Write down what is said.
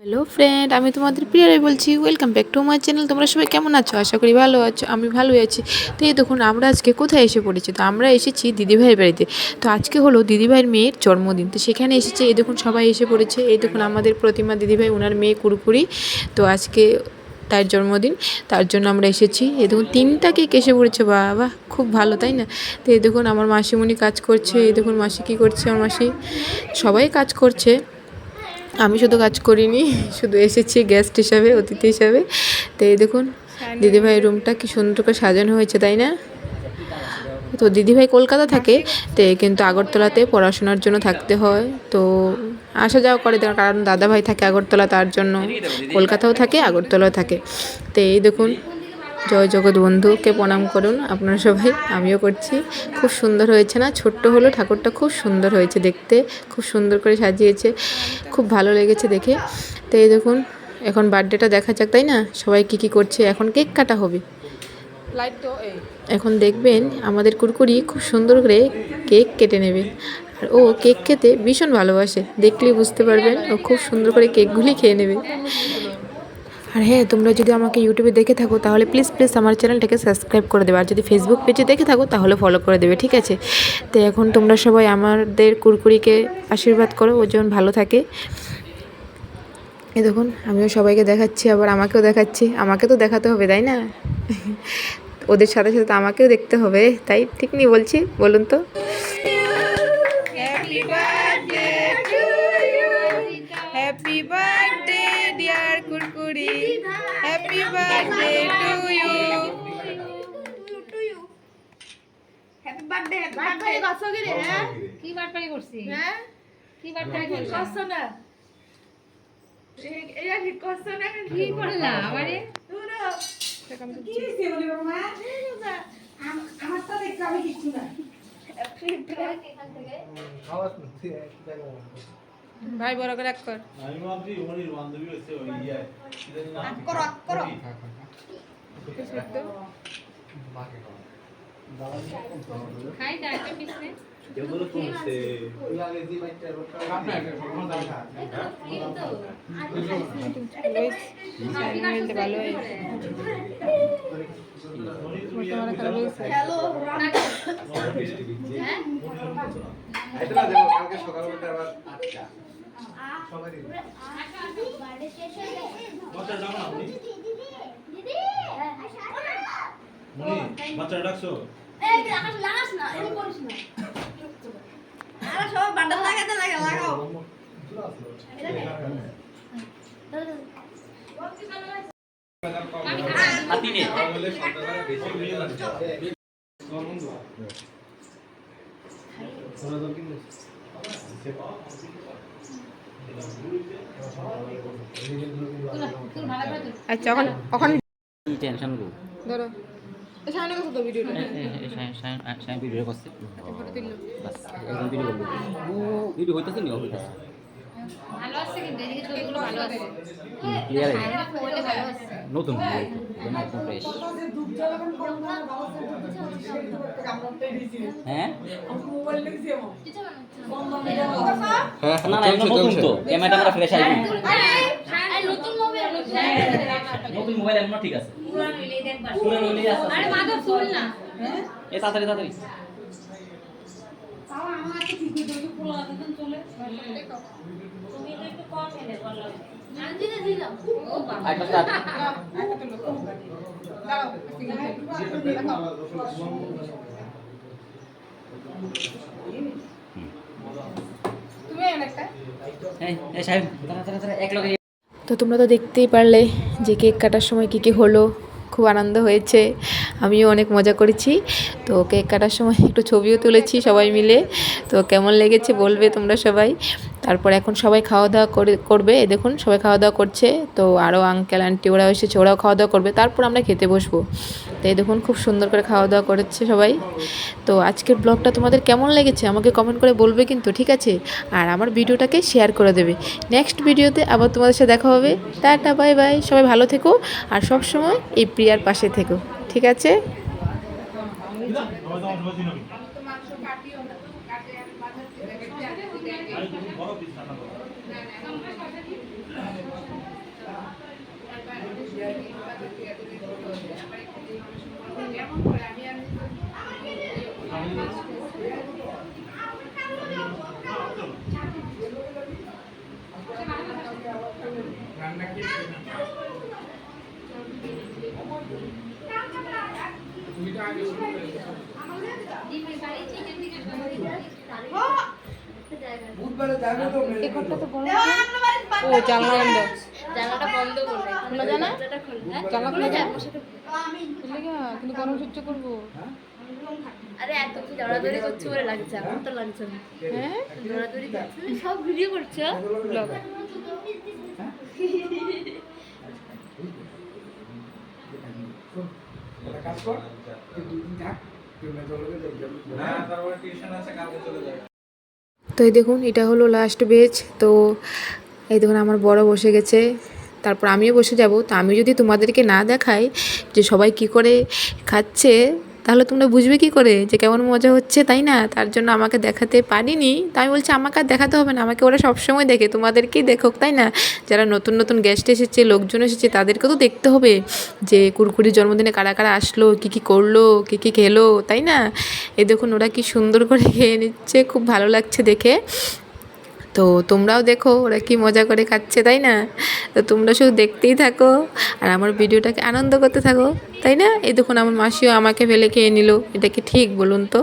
Hello friend, আমি তোমাদের প্রিয়ারাই বলছি। Welcome back to my channel. তোমরা সবাই কেমন আছো? আশা করি ভালো আছো। আমি ভালোই আছি। তো এই দেখুন, আমরা আজকে কোথায় এসে পড়েছি? তো আমরা এসেছি দিদিভাইয়ের বাড়িতে। তো আজকে হলো দিদিভাইয়ের মেয়ের জন্মদিন। তো সেখানে এসেছে। এই দেখুন, সবাই এসে পড়েছে। এই দেখুন আমাদের প্রতিমা দিদিভাই, ওনার মেয়ে কুরকুরি। তো আজকে তার জন্মদিন, তার জন্য আমরা এসেছি। এই দেখুন 3টা কেক এসে পড়েছে। বাবা, খুব ভালো, তাই না? তো এই দেখুন আমার মাসিমণি কাজ করছে। এই দেখুন মাসি কী করছে, আমার মাসি সবাই কাজ করছে। আমি শুধু কাজ করিনি, শুধু এসেছি গেস্ট হিসাবে, অতিথি হিসাবে। তো এই দেখুন দিদিভাইয়ের রুমটা কি সুন্দর করে সাজানো হয়েছে, তাই না? তো দিদিভাই কলকাতা থাকে, তো কিন্তু আগরতলাতে পড়াশোনার জন্য থাকতে হয়। তো আসা যাওয়া করে, কারণ দাদাভাই থাকে আগরতলা, তার জন্য কলকাতাও থাকে আগরতলাও থাকে। তো এই দেখুন, জয় জগৎ বন্ধুকে প্রণাম করুন আপনারা সবাই, আমিও করছি। খুব সুন্দর হয়েছে না? ছোট্ট হলো ঠাকুরটা, খুব সুন্দর হয়েছে দেখতে, খুব সুন্দর করে সাজিয়েছে, খুব ভালো লেগেছে দেখে। তো এই দেখুন, এখন বার্থডেটা দেখা যাক, তাই না? সবাই কী কী করছে। এখন কেক কাটা হবে। এখন দেখবেন আমাদের কুরকুরি খুব সুন্দর করে কেক কেটে নেবে। আর ও কেক খেতে ভীষণ ভালোবাসে, দেখলেই বুঝতে পারবেন। ও খুব সুন্দর করে কেকগুলি খেয়ে নেবে। আর হ্যাঁ, তোমরা যদি আমাকে ইউটিউবে দেখে থাকো তাহলে প্লিজ আমার চ্যানেলটাকে সাবস্ক্রাইব করে দেবে। আর যদি ফেসবুক পেজে দেখে থাকো তাহলে ফলো করে দেবে, ঠিক আছে? তো এখন তোমরা সবাই আমাদের কুরকুরিকে আশীর্বাদ করো, ও যেন ভালো থাকে। এই দেখুন, আমিও সবাইকে দেখাচ্ছি, আবার আমাকেও দেখাচ্ছি। আমাকে তো দেখাতে হবে, তাই না? ওদের সাথে সাথে তো আমাকেও দেখতে হবে, তাই ঠিক নি বলছি? বলুন তো। Happy birthday to you, happy birthday dear Kurkuri, happy birthday to you. Happy birthday, happy birthday করছ কি রে? হ্যাঁ, কি বার্থডে করছি? হ্যাঁ, কি বার্থডে করছি? করছ না? এটা ঠিক করছ না? কি করলা আমারে? শুনো, কি হইছে বলি বাবা? আমার তো দেখতে আমি কিছু না। ভাই বড় করে এক কর। আমি ভাবছি উনির বান্ধবী হচ্ছে ওই ইয়ে করো করো। খাই দাঁড়াতে পিছনে। এগুলো কমছে ভালো হ্যালো, এটা দেখো কালকে সকালবেলা আবার 8টা সবাই বাচ্চা যাও না আপনি মনি বাচ্চা ডাকছো এই আকাশ লাগাস না, এই করিস না। আরে সবাই বান্ডাল লাগাতে লাগাও। হাতি নে। আচ্ছা, এখন কি টেনশন গো ধরো সামনে কত তো ভিডিওটা সাইন ভিডিও করছে ফটো দিল। বাস একদম ভিডিও করব ও ভিডিও হইতাছে নি হইতাছে ভালো আছে কিন্তু এদিকে ছবিগুলো ভালো আছে। ক্লিয়ার সামনে ফোনে ভালো আছে। নতুন যেন একদম ফ্রেশ হ্যাঁ না না একদম নতুন তো ক্যামেরা আমরা ফ্রেশ আইবো আরে নতুন মোবাইল নতুন মোবাইল এমন ঠিক আছে পুরানো নিলেই দেখবা। পুরো নিয়ে আসছে আরে মাথা ফুল না। এ তাড়াতাড়ি তাড়াতাড়ি তাও আমার তো ঠিক হইতো তো পোলা দিন চলে। তুমি তো একটু কম এনে বললো। দিলে দিলাম। ও বাবা। একটা স্টার্ট তুমি একটা এই সাহেব তাড়াতাড়ি এক লগে তো তোমরা তো দেখতেই পারলে যে কেক কাটার সময় কী কী হলো। খুব আনন্দ হয়েছে, আমিও অনেক মজা করেছি। তো কেক কাটার সময় একটু ছবিও তুলেছি সবাই মিলে। তো কেমন লেগেছে বলবে তোমরা সবাই। তারপর এখন সবাই খাওয়া দাওয়া করবে। এই দেখুন সবাই খাওয়া দাওয়া করছে। তো আরও আঙ্কেল আন্টি ওরা এসেছে, ওরাও খাওয়া দাওয়া করবে, তারপর আমরা খেতে বসবো। তো এই দেখুন খুব সুন্দর করে খাওয়া দাওয়া করেছে সবাই। তো আজকের ব্লগটা তোমাদের কেমন লেগেছে আমাকে কমেন্ট করে বলবে কিন্তু, ঠিক আছে? আর আমার ভিডিওটাকে শেয়ার করে দেবে। নেক্সট ভিডিওতে আবার তোমাদের সাথে দেখা হবে। Tata, bye bye. সবাই ভালো থেকো আর সব সময় এই প্রিয়ার পাশে থেকো, ঠিক আছে? আমার তো আমার বসি নবি তো মাংস কাটিও না, কাটে আমি বাজার থেকে বড় পিস রান্না করো ও জানলা বন্ধ, জানালাটা বন্ধ করবে। খোলা যায় না? দরজাটা খোল। হ্যাঁ? জানলা খোলা যায়? আমি কিন্তু গরম সহ্য করবো। আরে এত কি দৌড়াদৌড়ি করছো বলে লাগছে, আমার তো লাগছে না। হ্যাঁ দৌড়াদৌড়ি করছো, সব ভিডিও করছো। ব্লগ। না তারপরে টিউশন আছে কালকে চলে যাবে। তো এই দেখুন এটা হলো লাস্ট বেচ। তো এই দেখুন আমার বড় বসে গেছে, তারপর আমিও বসে যাব। তো আমি যদি তোমাদেরকে না দেখাই যে সবাই কি করে খাচ্ছে, তাহলে তোমরা বুঝবে কি করে যে কেমন মজা হচ্ছে, তাই না? তার জন্য আমাকে দেখাতে পারিনি। তাই আমি বলছি আমাকে আর দেখাতে হবে না, আমাকে ওরা সবসময় দেখে, তোমাদেরকেই দেখুক, তাই না? যারা নতুন নতুন গেস্ট এসেছে, লোকজন এসেছে, তাদেরকে তো দেখতে হবে যে কুরকুরির জন্মদিনে কারা কারা আসলো, কী করলো, কী খেলো, তাই না? এই দেখুন ওরা কি সুন্দর করে খেয়ে নিচ্ছে, খুব ভালো লাগছে দেখে। তো তোমরাও দেখো ওরা কি মজা করে খাচ্ছে, তাই না? তো তোমরা শুধু দেখতেই থাকো আর আমার ভিডিওটাকে আনন্দ করতে থাকো, তাই না? এই দেখুন আমার মাসিও আমাকে ফেলে খেয়ে নিল, এটা কি ঠিক বলুন তো?